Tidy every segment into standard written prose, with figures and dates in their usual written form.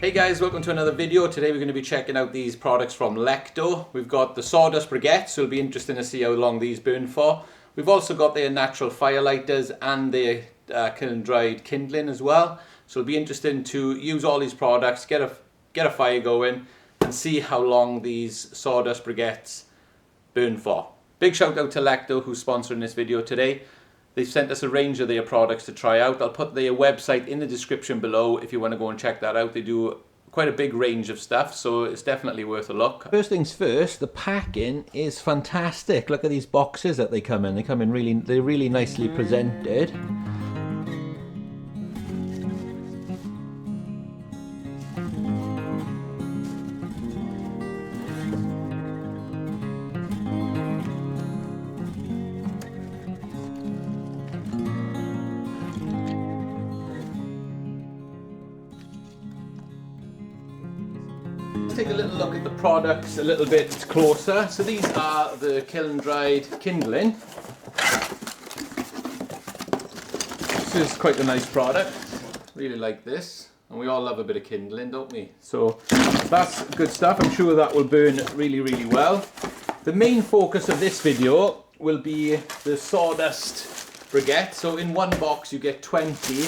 Hey guys, welcome to another video. Today we're going to be checking out these products from Lecto. We've got the Sawdust Briquettes, so it'll be interesting to see how long these burn for. We've also got their natural fire lighters and their kiln-dried kindling as well. So it'll be interesting to use all these products, get a fire going and see how long these Sawdust Briquettes burn for. Big shout out to Lecto who's sponsoring this video today. They've sent us a range of their products to try out. I'll put their website in the description below if you want to go and check that out. They do quite a big range of stuff, so it's definitely worth a look. First things first, the packing is fantastic. Look at these boxes that they come in. They're really nicely presented. Let's take a little look at the products a little bit closer. So these are the kiln-dried kindling. This is quite a nice product. Really like this. And we all love a bit of kindling, don't we? So that's good stuff. I'm sure that will burn really, really well. The main focus of this video will be the Sawdust Briquette. So in one box you get 20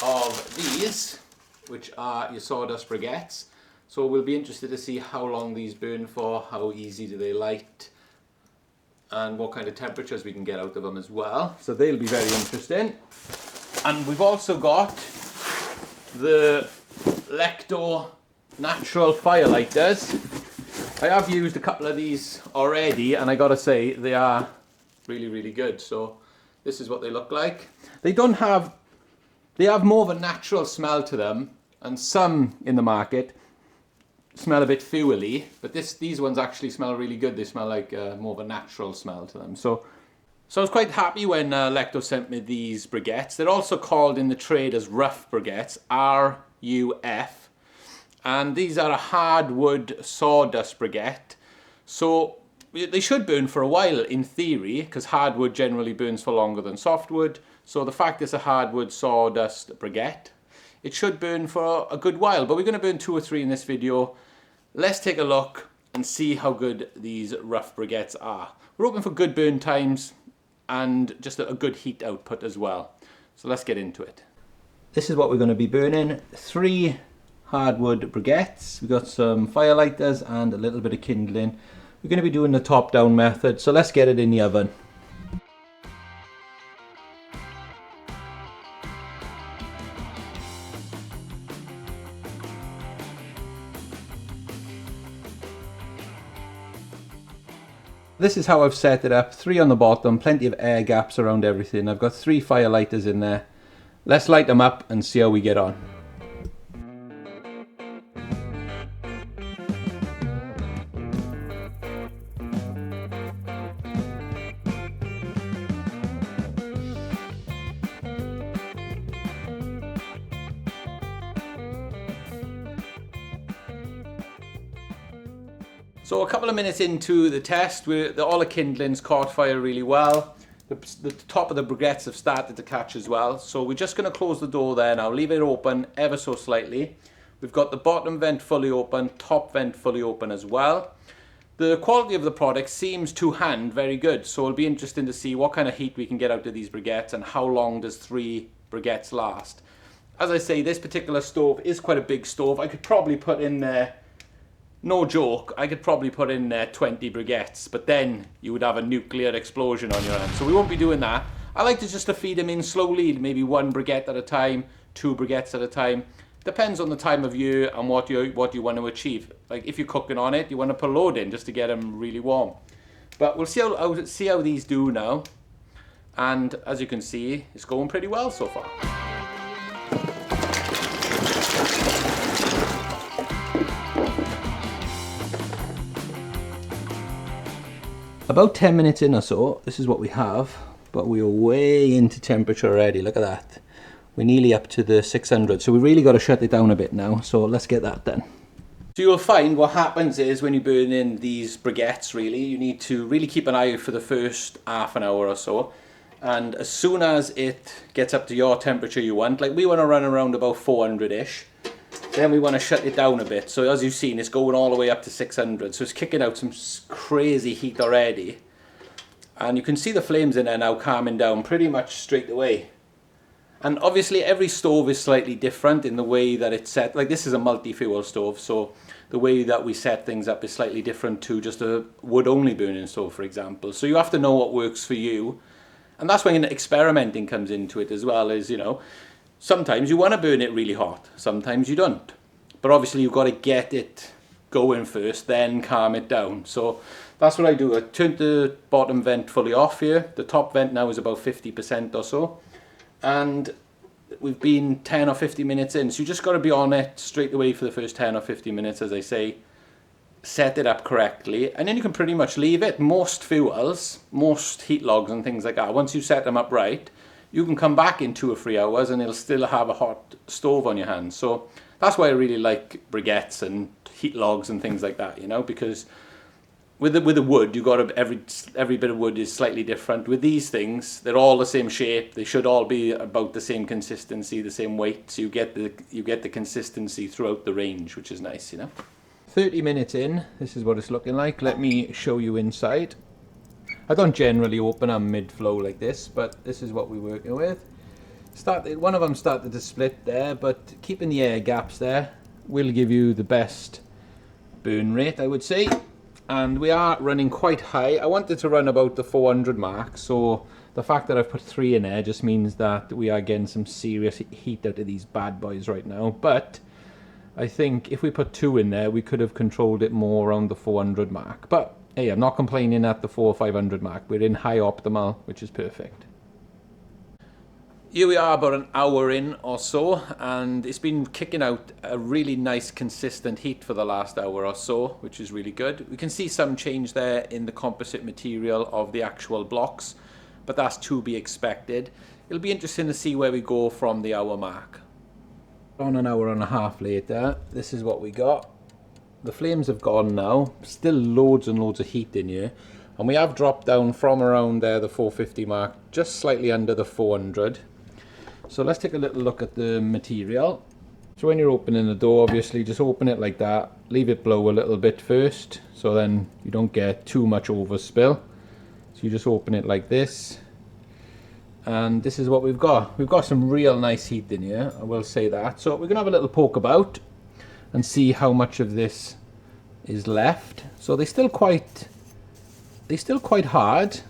of these, which are your Sawdust Briquettes. So we'll be interested to see how long these burn for, how easy do they light, and what kind of temperatures we can get out of them as well. So they'll be very interesting. And we've also got the Lecto natural fire lighters. I have used a couple of these already, and I gotta say they are really, really good. So this is what they look like. They have more of a natural smell to them, and some in the market smell a bit fuely, but these ones actually smell really good. They smell like more of a natural smell to them. So I was quite happy when Lecto sent me these briquettes. They're also called in the trade as rough briquettes, R-U-F, and these are a hardwood sawdust briquette. So they should burn for a while in theory, because hardwood generally burns for longer than softwood. So the fact it's a hardwood sawdust briquette, it should burn for a good while, but we're going to burn 2 or 3 in this video. Let's take a look and see how good these rough briquettes are. We're hoping for good burn times and just a good heat output as well. So let's get into it. This is what we're going to be burning. 3 hardwood briquettes. We've got some fire lighters and a little bit of kindling. We're going to be doing the top down method, so let's get it in the oven. This is how I've set it up. 3 on the bottom, plenty of air gaps around everything. I've got 3 fire lighters in there. Let's light them up and see how we get on. So a couple of minutes into the test, all the kindlings caught fire really well. The top of the briquettes have started to catch as well. So we're just going to close the door there now, leave it open ever so slightly. We've got the bottom vent fully open, top vent fully open as well. The quality of the product seems to hand very good. So it'll be interesting to see what kind of heat we can get out of these briquettes and how long does 3 briquettes last. As I say, this particular stove is quite a big stove. I could probably put in there, no joke, I could probably put in 20 briquettes, but then you would have a nuclear explosion on your hands. So we won't be doing that. I like to feed them in slowly, maybe 1 briquette at a time, 2 briquettes at a time. Depends on the time of year and what you want to achieve. Like if you're cooking on it, you want to put a load in just to get them really warm. But we'll see how these do now. And as you can see, it's going pretty well so far. About 10 minutes in or so, this is what we have, but we are way into temperature already. Look at that. We're nearly up to the 600, so we really got to shut it down a bit now, so let's get that done. So you'll find what happens is when you burn in these briquettes, really, you need to really keep an eye out for the first half an hour or so. And as soon as it gets up to your temperature you want, like we want to run around about 400-ish, Then we want to shut it down a bit. So as you've seen, it's going all the way up to 600. So it's kicking out some crazy heat already. And you can see the flames in there now calming down pretty much straight away. And obviously every stove is slightly different in the way that it's set. Like this is a multi-fuel stove, so the way that we set things up is slightly different to just a wood-only burning stove, for example. So you have to know what works for you. And that's when experimenting comes into it as well, is, you know, sometimes you want to burn it really hot, sometimes you don't. But obviously you've got to get it going first, then calm it down. So that's what I do. I turned the bottom vent fully off here. The top vent now is about 50% or so. And we've been 10 or 50 minutes in. So you just got to be on it straight away for the first 10 or 50 minutes, as I say. Set it up correctly, and then you can pretty much leave it. Most fuels, most heat logs and things like that, once you set them up right, you can come back in 2 or 3 hours and it'll still have a hot stove on your hands. So that's why I really like briquettes and heat logs and things like that, you know, because with the wood, you got to, every bit of wood is slightly different. With these things, they're all the same shape. They should all be about the same consistency, the same weight. So you get the consistency throughout the range, which is nice, you know. 30 minutes in, this is what it's looking like. Let me show you inside. I don't generally open them mid-flow like this, but this is what we're working with. One of them started to split there, but keeping the air gaps there will give you the best burn rate, I would say. And we are running quite high. I wanted to run about the 400 mark, so the fact that I've put 3 in there just means that we are getting some serious heat out of these bad boys right now. But I think if we put 2 in there, we could have controlled it more around the 400 mark. But hey, I'm not complaining at the 400 or 500 mark. We're in high optimal, which is perfect. Here we are about an hour in or so, and it's been kicking out a really nice consistent heat for the last hour or so, which is really good. We can see some change there in the composite material of the actual blocks, but that's to be expected. It'll be interesting to see where we go from the hour mark. On an hour and a half later, this is what we got. The flames have gone now, still loads and loads of heat in here, and we have dropped down from around there, the 450 mark, just slightly under the 400. So let's take a little look at the material. So when you're opening the door, obviously just open it like that, leave it blow a little bit first, so then you don't get too much overspill. So you just open it like this. And this is what we've got. We've got some real nice heat in here, I will say that. So we're going to have a little poke about and see how much of this is left. So they're still quite hard.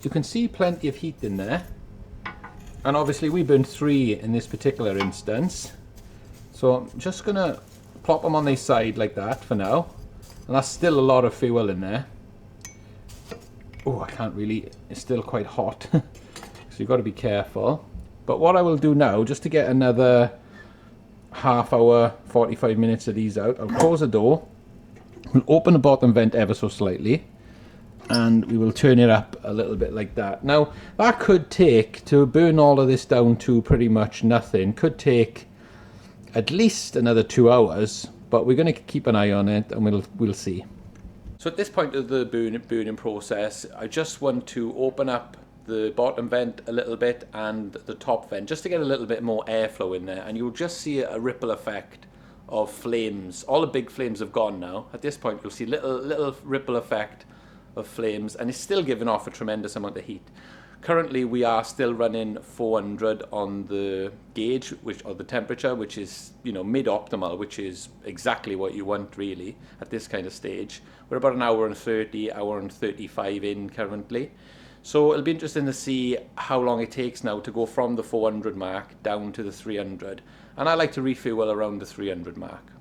You can see plenty of heat in there. And obviously we burned 3 in this particular instance. So I'm just going to plop them on their side like that for now. And that's still a lot of fuel in there. Oh, I can't really, it's still quite hot. So you've got to be careful. But what I will do now, just to get another half hour, 45 minutes of these out, I'll close the door. We'll open the bottom vent ever so slightly. And we will turn it up a little bit like that. Now, that could take, to burn all of this down to pretty much nothing, could take at least another 2 hours. But we're going to keep an eye on it and we'll see. So at this point of the burning process, I just want to open up the bottom vent a little bit and the top vent just to get a little bit more airflow in there, and you'll just see a ripple effect of flames. All the big flames have gone now. At this point you'll see little ripple effect of flames, and it's still giving off a tremendous amount of heat. Currently we are still running 400 on the gauge, or the temperature, which is, you know, mid-optimal, which is exactly what you want really at this kind of stage. We're about an hour and 30, hour and 35 in currently. So it'll be interesting to see how long it takes now to go from the 400 mark down to the 300. And I like to refuel around the 300 mark.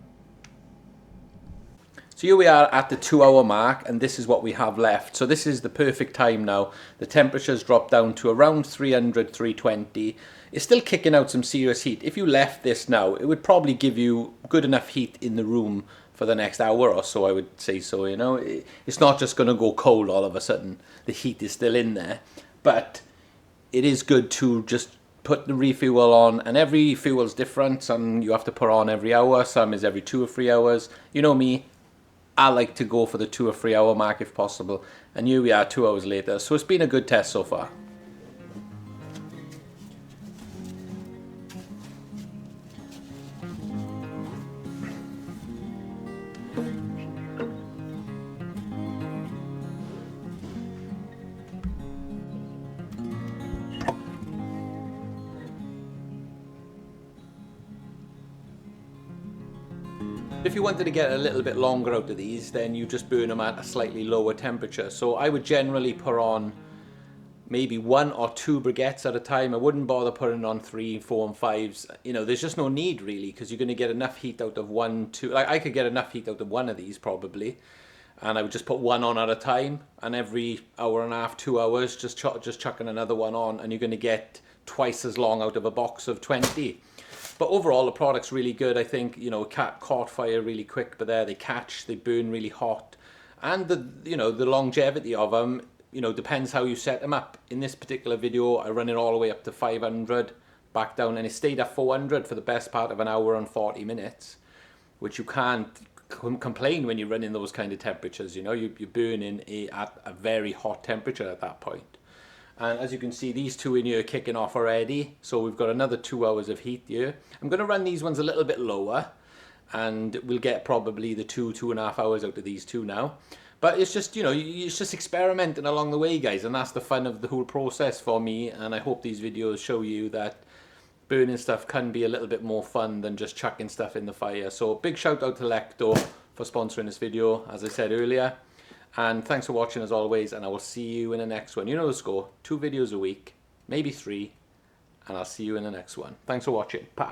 So here we are at the 2 hour mark, and this is what we have left. So this is the perfect time now. The temperature's dropped down to around 300, 320. It's still kicking out some serious heat. If you left this now, it would probably give you good enough heat in the room for the next hour or so, I would say so, you know. It's not just going to go cold all of a sudden. The heat is still in there. But it is good to just put the refuel on, and every fuel's different. Some you have to put on every hour, some is every 2 or 3 hours. You know me, I like to go for the 2 or 3 hour mark if possible. And here we are 2 hours later, so it's been a good test so far. If you wanted to get a little bit longer out of these, then you just burn them at a slightly lower temperature. So I would generally put on maybe 1 or 2 briquettes at a time. I wouldn't bother putting on 3, 4 and 5s. You know, there's just no need really, because you're going to get enough heat out of 1, 2. Like I could get enough heat out of 1 of these probably, and I would just put 1 on at a time, and every hour and a half, 2 hours, just chucking another one on, and you're going to get twice as long out of a box of 20. But overall, the product's really good. I think, you know, caught fire really quick, but there they catch, they burn really hot, and the longevity of them, you know, depends how you set them up. In this particular video, I run it all the way up to 500, back down, and it stayed at 400 for the best part of an hour and 40 minutes, which you can't complain when you're running those kind of temperatures. You know, you're burning at a very hot temperature at that point. And as you can see, these two in here are kicking off already, so we've got another 2 hours of heat here. I'm going to run these ones a little bit lower, and we'll get probably the 2.5 hours out of these two now. But it's just, you know, it's just experimenting along the way, guys, and that's the fun of the whole process for me. And I hope these videos show you that burning stuff can be a little bit more fun than just chucking stuff in the fire. So big shout out to Lecto for sponsoring this video, as I said earlier. And thanks for watching as always, and I will see you in the next one. You know the score, 2 videos a week, maybe 3, and I'll see you in the next one. Thanks for watching. Pa.